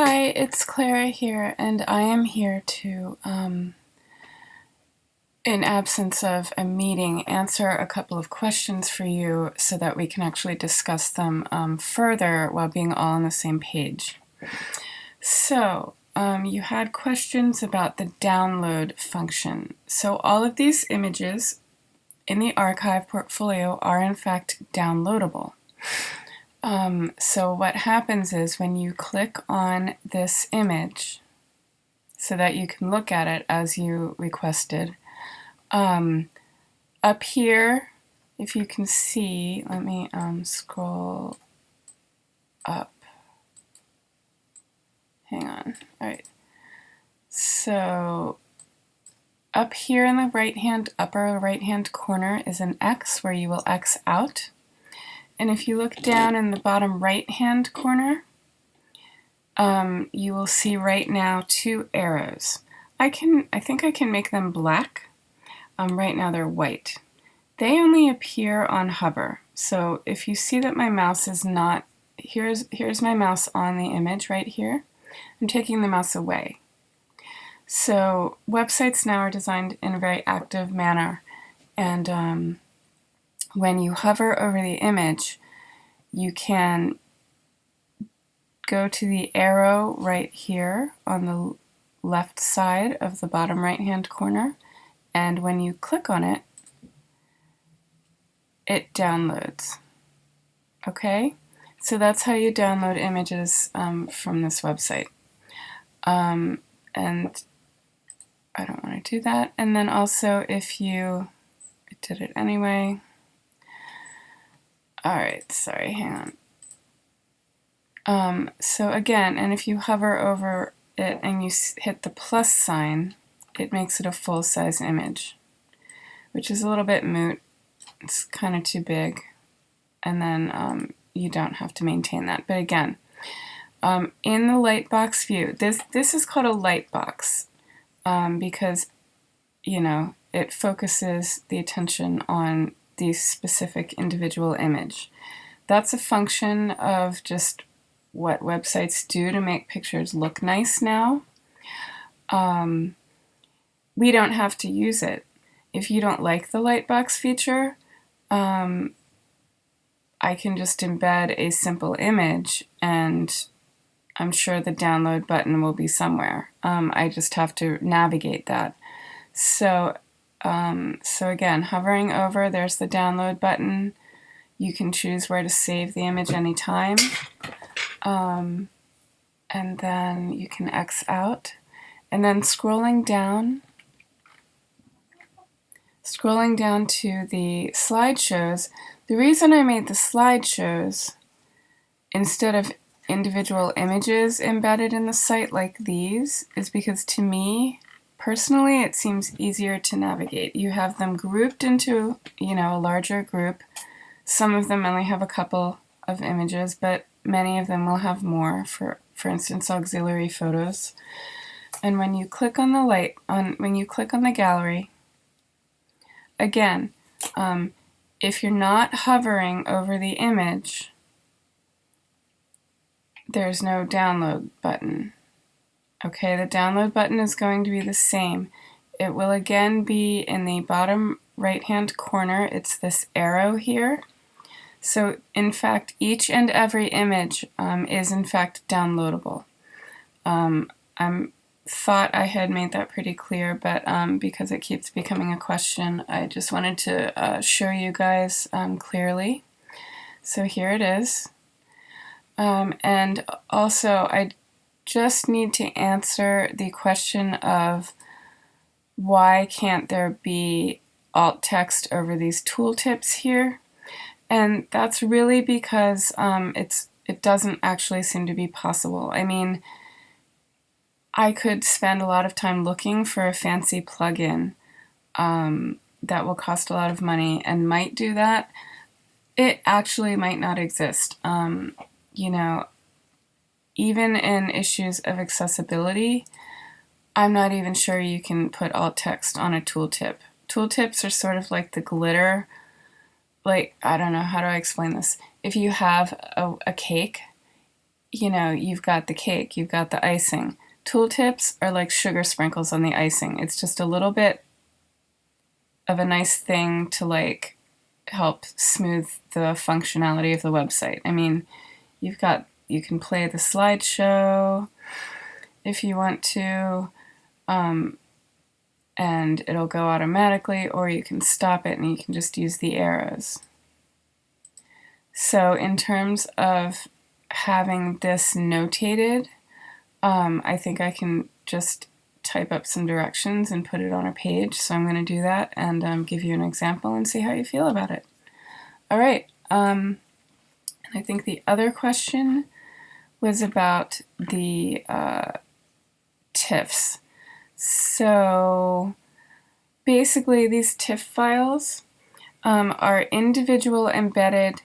Hi, it's Clara here, and I am here to, in absence of a meeting, answer a couple of questions for you so that we can actually discuss them further while being all on the same page. So, you had questions about the download function. So all of these images in the archive portfolio are in fact downloadable. So what happens is when you click on this image so that you can look at it as you requested, up here, if you can see, let me scroll up. Hang on. All right. So up here in the upper right-hand corner is an X where you will X out. And if you look down in the bottom right-hand corner, you will see right now two arrows. I think I can make them black. Right now they're white. They only appear on hover. So if you see that my mouse is not, here's my mouse on the image right here. I'm taking the mouse away. So websites now are designed in a very active manner, and when you hover over the image, you can go to the arrow right here on the left side of the bottom right-hand corner, and when you click on it, it downloads. Okay? So that's how you download images from this website. And I don't want to do that. And then also if you, I did it anyway. All right, sorry, hang on. So again, and if you hover over it and you hit the plus sign, it makes it a full-size image, which is a little bit moot. It's kind of too big, and then you don't have to maintain that. But again, in the lightbox view, this is called a lightbox because, you know, it focuses the attention on the specific individual image. That's a function of just what websites do to make pictures look nice now. We don't have to use it. If you don't like the lightbox feature, I can just embed a simple image, and I'm sure the download button will be somewhere. I just have to navigate that. So again, hovering over, there's the download button. You can choose where to save the image anytime. And then you can X out. And then scrolling down to the slideshows, the reason I made the slideshows instead of individual images embedded in the site like these is because, to me, personally, it seems easier to navigate. You have them grouped into, you know, a larger group. Some of them only have a couple of images, but many of them will have more, for instance, auxiliary photos. And when you click on the gallery, again, if you're not hovering over the image, there's no download button. Okay, the download button is going to be the same. It will again be in the bottom right-hand corner. It's this arrow here. So, in fact, each and every image is in fact downloadable. I thought I had made that pretty clear, but because it keeps becoming a question, I just wanted to show you guys clearly. So here it is. And also, I just need to answer the question of why can't there be alt text over these tooltips here? And that's really because it doesn't actually seem to be possible. I mean, I could spend a lot of time looking for a fancy plugin that will cost a lot of money and might do that. It actually might not exist. You know, even in issues of accessibility, I'm not even sure you can put alt text on a tooltip. Tooltips are sort of like the glitter. Like, I don't know, how do I explain this? If you have a cake, you've got the cake, you've got the icing. Tooltips are like sugar sprinkles on the icing. It's just a little bit of a nice thing to like help smooth the functionality of the website. I mean, you can play the slideshow if you want to, and it'll go automatically, or you can stop it and you can just use the arrows. So in terms of having this notated, I think I can just type up some directions and put it on a page. So I'm going to do that and give you an example and see how you feel about it. All right. And I think the other question was about the TIFFs. So basically these TIFF files are individual embedded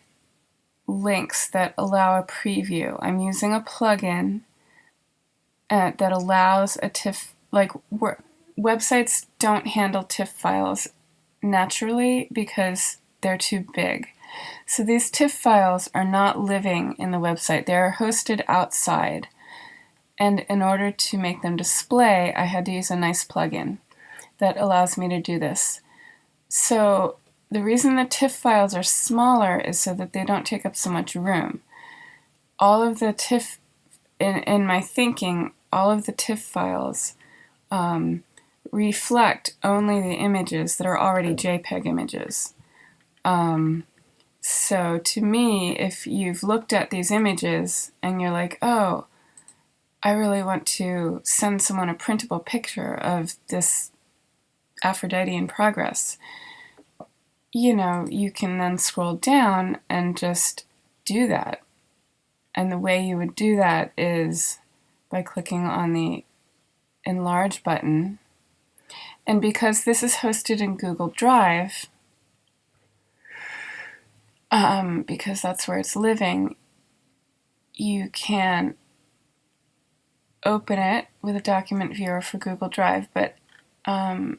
links that allow a preview. I'm using a plugin that allows a TIFF, like websites don't handle TIFF files naturally because they're too big. So these TIFF files are not living in the website. They're hosted outside. And in order to make them display, I had to use a nice plugin that allows me to do this. So the reason the TIFF files are smaller is so that they don't take up so much room. All of the TIFF, in my thinking, all of the TIFF files reflect only the images that are already JPEG images. So to me, if you've looked at these images and you're like, oh, I really want to send someone a printable picture of this Aphrodite in progress, you can then scroll down and just do that. And the way you would do that is by clicking on the enlarge button. And because this is hosted in Google Drive, because that's where it's living, you can open it with a document viewer for Google Drive, but and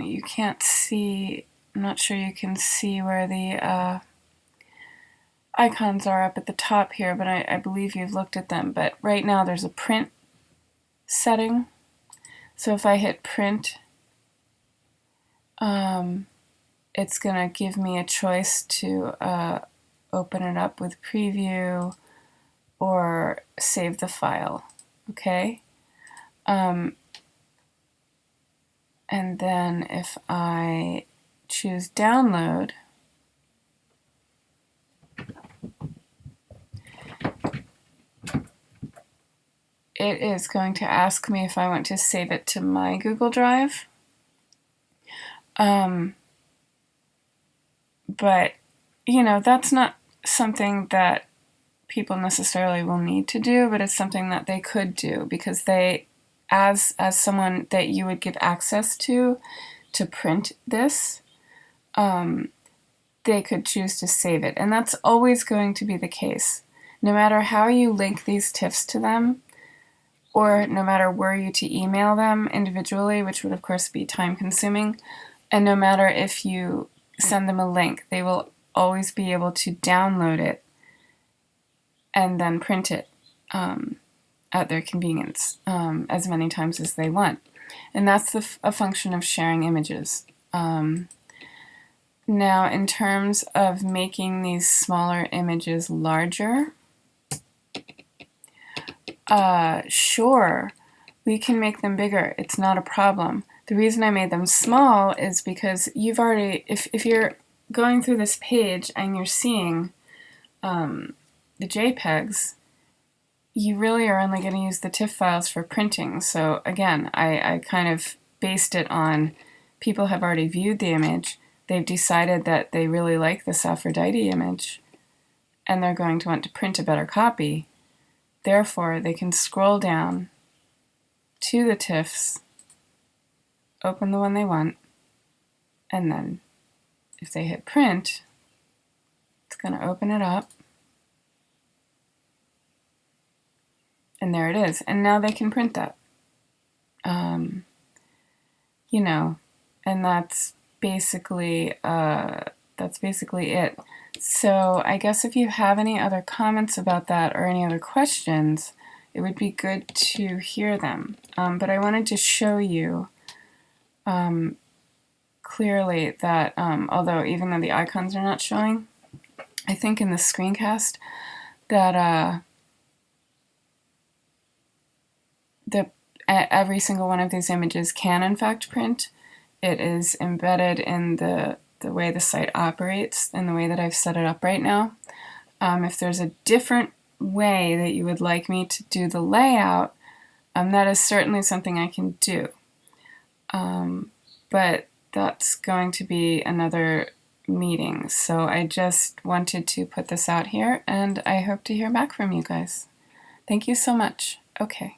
you can't see, I'm not sure you can see where the icons are up at the top here, but I believe you've looked at them. But right now there's a print setting. So if I hit print, it's going to give me a choice to open it up with preview or save the file. Okay? And then if I choose download, it is going to ask me if I want to save it to my Google Drive. But, that's not something that people necessarily will need to do, but it's something that they could do because they, as someone that you would give access to print this, they could choose to save it. And that's always going to be the case. No matter how you link these TIFFs to them, or no matter where you to email them individually, which would of course be time consuming, and no matter if you send them a link, they will always be able to download it and then print it at their convenience as many times as they want. And that's a function of sharing images. Now, in terms of making these smaller images larger, sure, we can make them bigger. It's not a problem. The reason I made them small is because you've already, if you're going through this page and you're seeing the JPEGs, you really are only going to use the TIFF files for printing. So again, I kind of based it on people have already viewed the image, they've decided that they really like this Aphrodite image, and they're going to want to print a better copy. Therefore, they can scroll down to the TIFFs, open the one they want, and then if they hit print, it's going to open it up. And there it is. And now they can print that. And that's basically that's basically it. So I guess if you have any other comments about that or any other questions, it would be good to hear them. But I wanted to show you clearly that although even though the icons are not showing, I think in the screencast that every single one of these images can in fact print. It is embedded in the way the site operates and the way that I've set it up right now. If there's a different way that you would like me to do the layout, that is certainly something I can do. But that's going to be another meeting. So I just wanted to put this out here, and I hope to hear back from you guys. Thank you so much. Okay.